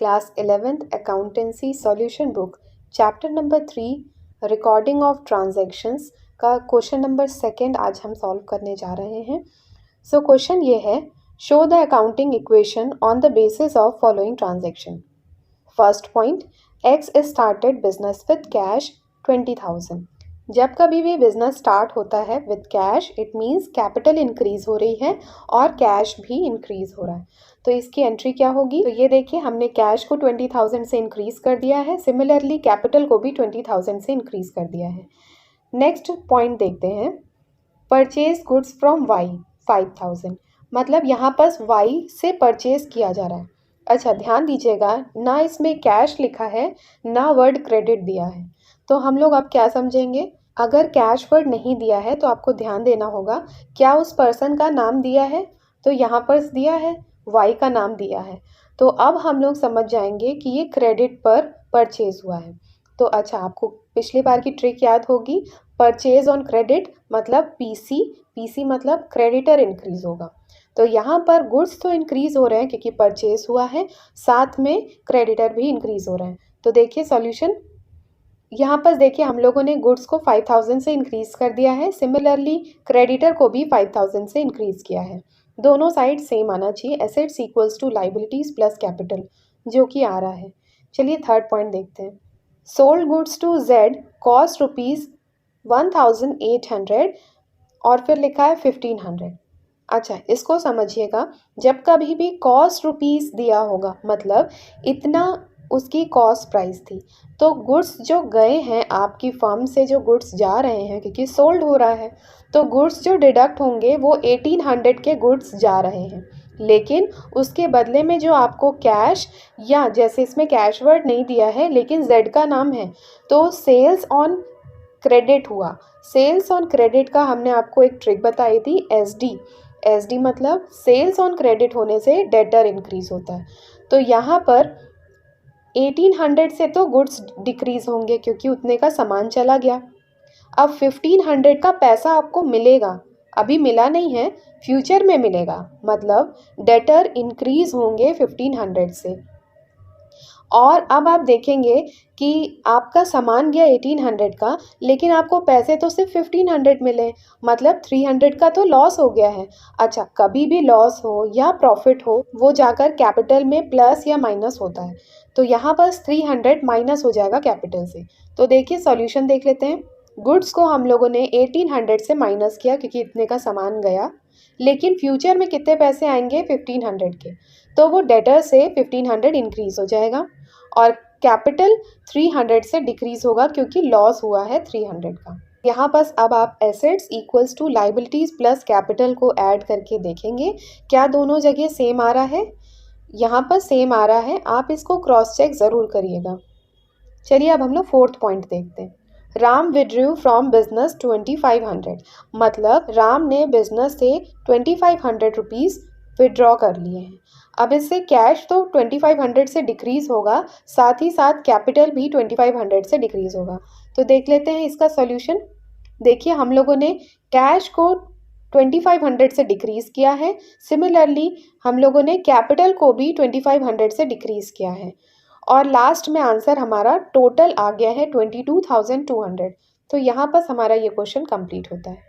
Class 11th accountancy solution book chapter number 3 recording of transactions का question number 2 आज हम solve करने जा रहे हैं। सो क्वेश्चन ये है, show the accounting equation on the basis of following transaction. First point, x is started business with cash 20,000। जब कभी भी बिजनेस स्टार्ट होता है with cash, it means capital increase हो रही है और कैश भी इंक्रीज हो रहा है। तो इसकी एंट्री क्या होगी? तो ये देखिए, हमने कैश को 20,000 से इंक्रीज कर दिया है, सिमिलरली कैपिटल को भी 20,000 से इंक्रीज कर दिया है। नेक्स्ट पॉइंट देखते हैं, परचेज गुड्स फ्रॉम वाई 5,000, मतलब यहाँ पर वाई से परचेज किया जा रहा है। अच्छा, ध्यान दीजिएगा, ना इसमें कैश लिखा है ना वर्ड क्रेडिट दिया है। तो हम लोग अब क्या समझेंगे? अगर कैश वर्ड नहीं दिया है तो आपको ध्यान देना होगा, क्या उस पर्सन का नाम दिया है? तो यहाँ पर दिया है, वाई का नाम दिया है। तो अब हम लोग समझ जाएंगे कि ये क्रेडिट पर परचेज हुआ है। तो अच्छा, आपको पिछली बार की ट्रिक याद होगी, परचेज ऑन क्रेडिट मतलब पीसी, पीसी मतलब क्रेडिटर इंक्रीज होगा। तो यहाँ पर गुड्स तो इंक्रीज हो रहे हैं क्योंकि परचेज हुआ है, साथ में क्रेडिटर भी इंक्रीज हो रहे हैं। तो देखिए सॉल्यूशन, यहाँ पर देखिए हम लोगों ने गुड्स को 5,000 से इंक्रीज कर दिया है, सिमिलरली क्रेडिटर को भी 5,000 से इंक्रीज किया है। दोनों साइड सेम आना चाहिए, assets equals to liabilities plus capital, जो कि आ रहा है। चलिए थर्ड पॉइंट देखते हैं, sold goods to Z cost ₹1,800 और फिर लिखा है 1,500। अच्छा, इसको समझिएगा, जब कभी भी कॉस्ट रुपीज़ दिया होगा, मतलब इतना उसकी कॉस्ट प्राइस थी, तो गुड्स जो गए हैं आपकी फर्म से, जो गुड्स जा रहे हैं क्योंकि सोल्ड हो रहा है, तो गुड्स जो डिडक्ट होंगे वो 1,800 के गुड्स जा रहे हैं। लेकिन उसके बदले में जो आपको कैश, या जैसे इसमें कैश वर्ड नहीं दिया है लेकिन जेड का नाम है, तो सेल्स ऑन क्रेडिट हुआ। सेल्स ऑन क्रेडिट का हमने आपको एक ट्रिक बताई थी, एसडी। एसडी मतलब सेल्स ऑन क्रेडिट होने से डेटर इंक्रीज होता है। तो यहाँ पर 1,800 से तो गुड्स डिक्रीज होंगे क्योंकि उतने का सामान चला गया। अब 1,500 का पैसा आपको मिलेगा, अभी मिला नहीं है, फ्यूचर में मिलेगा, मतलब डेटर इंक्रीज होंगे 1,500 से। और अब आप देखेंगे कि आपका सामान गया 1,800 का, लेकिन आपको पैसे तो सिर्फ 1,500 मिले, मतलब 300 का तो लॉस हो गया है। अच्छा, कभी भी लॉस हो या प्रॉफिट हो, वो जाकर कैपिटल में प्लस या माइनस होता है। तो यहाँ पर 300 माइनस हो जाएगा कैपिटल से। तो देखिए सॉल्यूशन देख लेते हैं। गुड्स को हम लोगों ने 1,800 से माइनस किया क्योंकि इतने का सामान गया, लेकिन फ्यूचर में कितने पैसे आएंगे? 1,500 के। तो वो डेटर से 1,500 इंक्रीज हो जाएगा और कैपिटल 300 से डिक्रीज होगा क्योंकि लॉस हुआ है 300 का। यहाँ पर अब आप assets equals to liabilities plus capital को ऐड करके देखेंगे क्या दोनों जगह सेम आ रहा है। यहाँ पर सेम आ रहा है, आप इसको क्रॉस चेक ज़रूर करिएगा। चलिए अब हम लोग फोर्थ पॉइंट देखते हैं, राम विड्रू फ्रॉम बिजनेस 2,500, मतलब राम ने बिजनेस से 2,500 रुपीज़ विड्रॉ कर लिए हैं। अब इससे कैश तो 2,500 से डिक्रीज होगा, साथ ही साथ कैपिटल भी 2,500 से डिक्रीज होगा। तो देख लेते हैं इसका सॉल्यूशन। देखिए हम लोगों ने कैश को 2,500 से डिक्रीज किया है, सिमिलरली हम लोगों ने कैपिटल को भी 2,500 से डिक्रीज किया है, और लास्ट में आंसर हमारा टोटल आ गया है 22,200। तो यहाँ पर हमारा ये क्वेश्चन कंप्लीट होता है।